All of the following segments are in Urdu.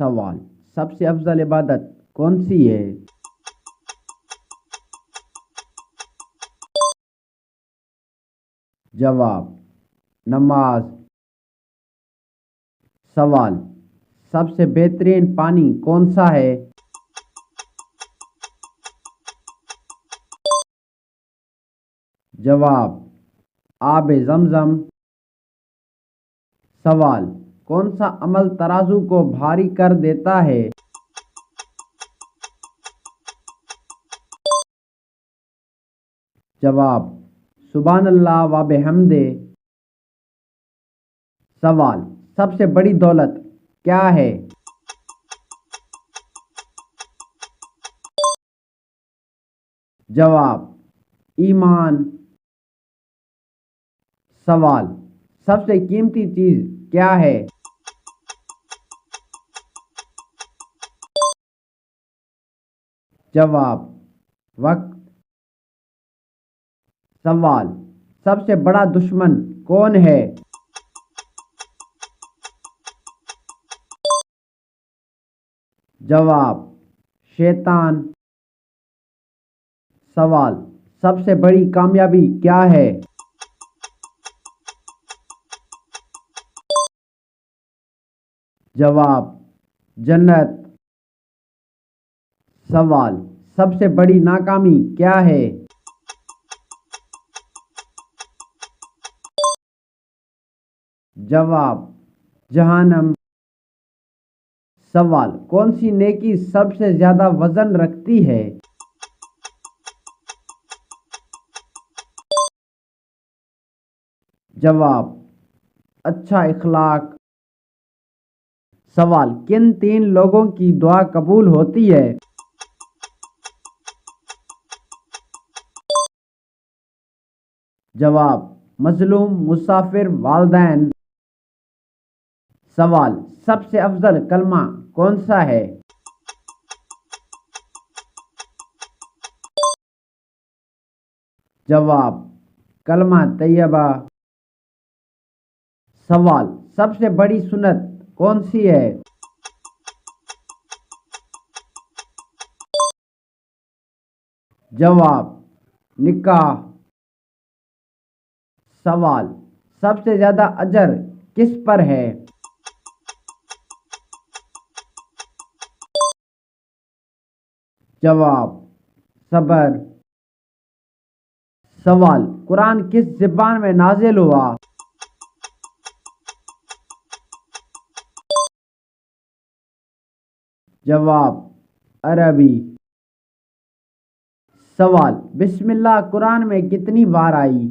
سوال: سب سے افضل عبادت کون سی ہے؟ جواب: نماز۔ سوال: سب سے بہترین پانی کون سا ہے؟ جواب: آب زمزم۔ سوال: کون سا عمل ترازو کو بھاری کر دیتا ہے؟ جواب: سبحان اللہ و بحمدہ۔ سوال: سب سے بڑی دولت کیا ہے؟ جواب: ایمان۔ سوال: سب سے قیمتی چیز کیا ہے؟ جواب: وقت۔ سوال: سب سے بڑا دشمن کون ہے؟ جواب: شیطان۔ سوال: سب سے بڑی کامیابی کیا ہے؟ جواب: جنت۔ سوال: سب سے بڑی ناکامی کیا ہے؟ جواب: جہنم۔ سوال: کون سی نیکی سب سے زیادہ وزن رکھتی ہے؟ جواب: اچھا اخلاق۔ سوال: کن تین لوگوں کی دعا قبول ہوتی ہے؟ جواب: مظلوم، مسافر، والدین۔ سوال: سب سے افضل کلمہ کون سا ہے؟ جواب: کلمہ طیبہ۔ سوال: سب سے بڑی سنت کون سی ہے؟ جواب: نکاح۔ سوال: سب سے زیادہ اجر کس پر ہے؟ جواب: صبر۔ سوال: قرآن کس زبان میں نازل ہوا؟ جواب: عربی۔ سوال: بسم اللہ قرآن میں کتنی بار آئی؟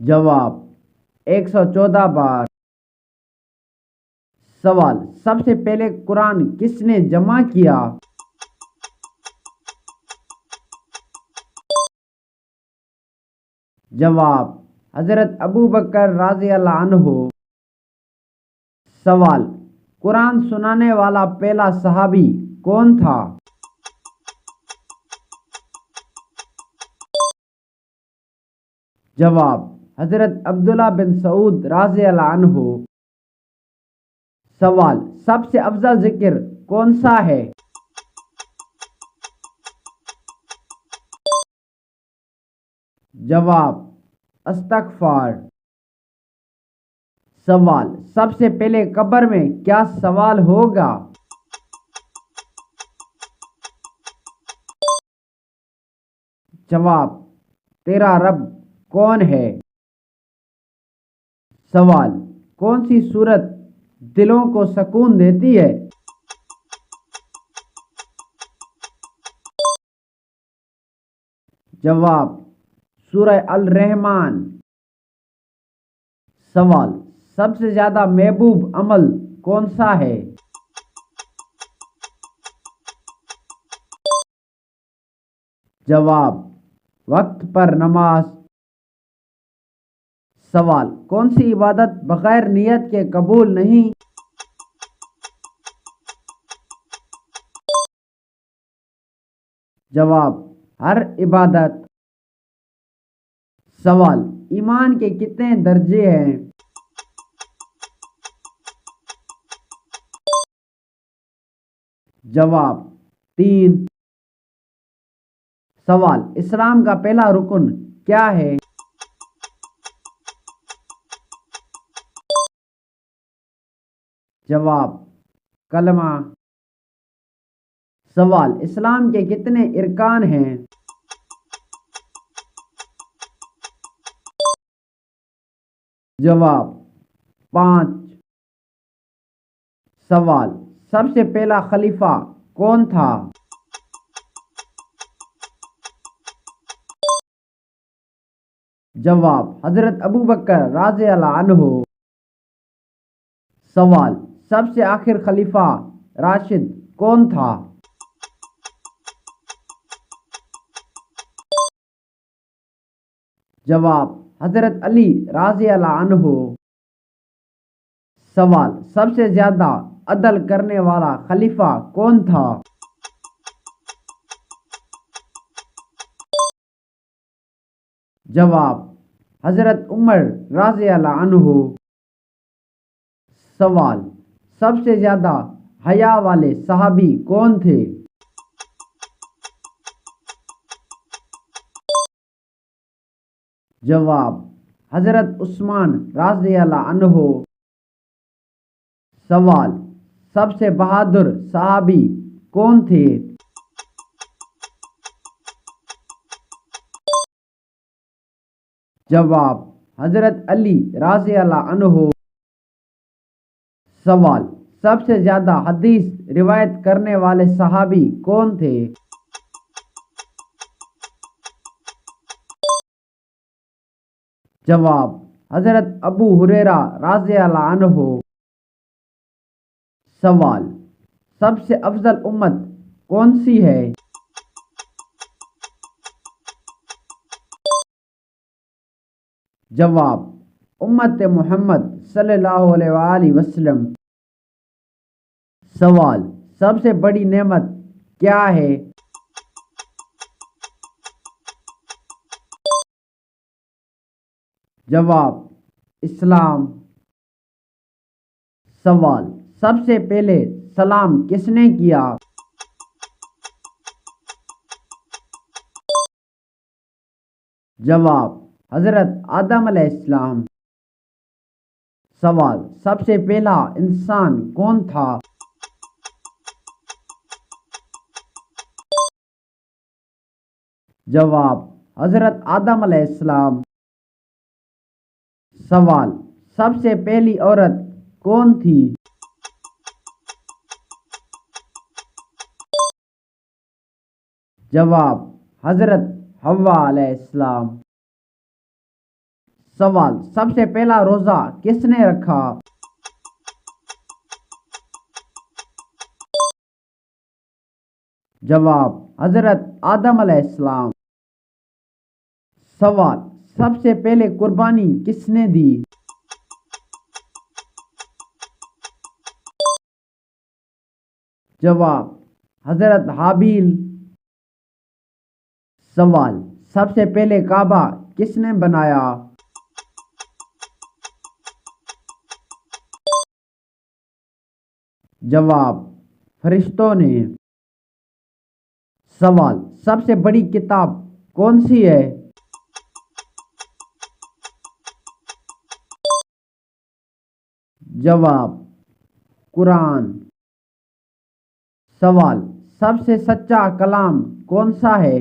جواب: 114 بار۔ سوال: سب سے پہلے قرآن کس نے جمع کیا؟ جواب: حضرت ابوبکر رضی اللہ عنہ۔ سوال: قرآن سنانے والا پہلا صحابی کون تھا؟ جواب: حضرت عبداللہ بن سعود رضی اللہ عنہ۔ سوال: سب سے افضل ذکر کون سا ہے؟ جواب: استغفار۔ سوال: سب سے پہلے قبر میں کیا سوال ہوگا؟ جواب: تیرا رب کون ہے؟ سوال: کون سی سورت دلوں کو سکون دیتی ہے؟ جواب: سورہ الرحمن۔ سوال: سب سے زیادہ محبوب عمل کون سا ہے؟ جواب: وقت پر نماز۔ سوال: کون سی عبادت بغیر نیت کے قبول نہیں؟ جواب: ہر عبادت۔ سوال، ایمان کے کتنے درجے ہیں؟ جواب، 3۔ سوال، اسلام کا پہلا رکن کیا ہے؟ جواب، کلمہ۔ سوال، اسلام کے کتنے ارکان ہیں؟ جواب، 5۔ سوال، سب سے پہلا خلیفہ کون تھا؟ جواب، حضرت ابوبکر رضی اللہ عنہ۔ سوال، سب سے آخر خلیفہ راشد کون تھا؟ جواب، حضرت علی رضی اللہ عنہ۔ سوال، سب سے زیادہ عدل کرنے والا خلیفہ کون تھا؟ جواب، حضرت عمر رضی اللہ عنہ۔ سوال، سب سے زیادہ حیا والے صحابی کون تھے؟ جواب، حضرت عثمان رضی اللہ عنہ۔ سوال، سب سے بہادر صحابی کون تھے؟ جواب، حضرت علی رضی اللہ عنہ۔ سوال، سب سے زیادہ حدیث روایت کرنے والے صحابی کون تھے؟ جواب، حضرت ابو ہریرہ رضی اللہ عنہ۔ سوال، سب سے افضل امت کون سی ہے؟ جواب، امت محمد صلی اللہ علیہ وآلہ وسلم۔ سوال، سب سے بڑی نعمت کیا ہے؟ جواب، اسلام۔ سوال، سب سے پہلے سلام کس نے کیا؟ جواب، حضرت آدم علیہ السلام۔ سوال، سب سے پہلا انسان کون تھا؟ جواب، حضرت آدم علیہ السلام۔ سوال، سب سے پہلی عورت کون تھی؟ جواب، حضرت حوا علیہ السلام۔ سوال، سب سے پہلا روزہ کس نے رکھا؟ جواب، حضرت آدم علیہ السلام۔ سوال، سب سے پہلے قربانی کس نے دی؟ جواب، حضرت حابیل۔ سوال، سب سے پہلے کعبہ کس نے بنایا؟ جواب، فرشتوں نے۔ سوال، سب سے بڑی کتاب کون سی ہے؟ جواب، قرآن۔ سوال، سب سے سچا کلام کون سا ہے؟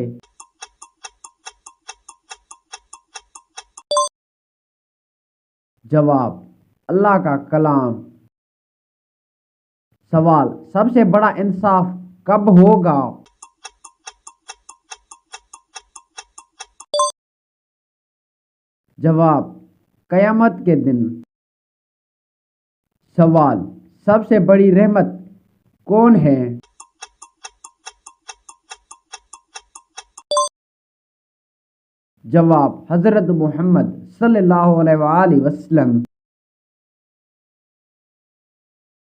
جواب، اللہ کا کلام۔ سوال، سب سے بڑا انصاف کب ہوگا؟ جواب، قیامت کے دن۔ سوال، سب سے بڑی رحمت کون ہے؟ جواب، حضرت محمد صلی اللہ علیہ وآلہ وسلم۔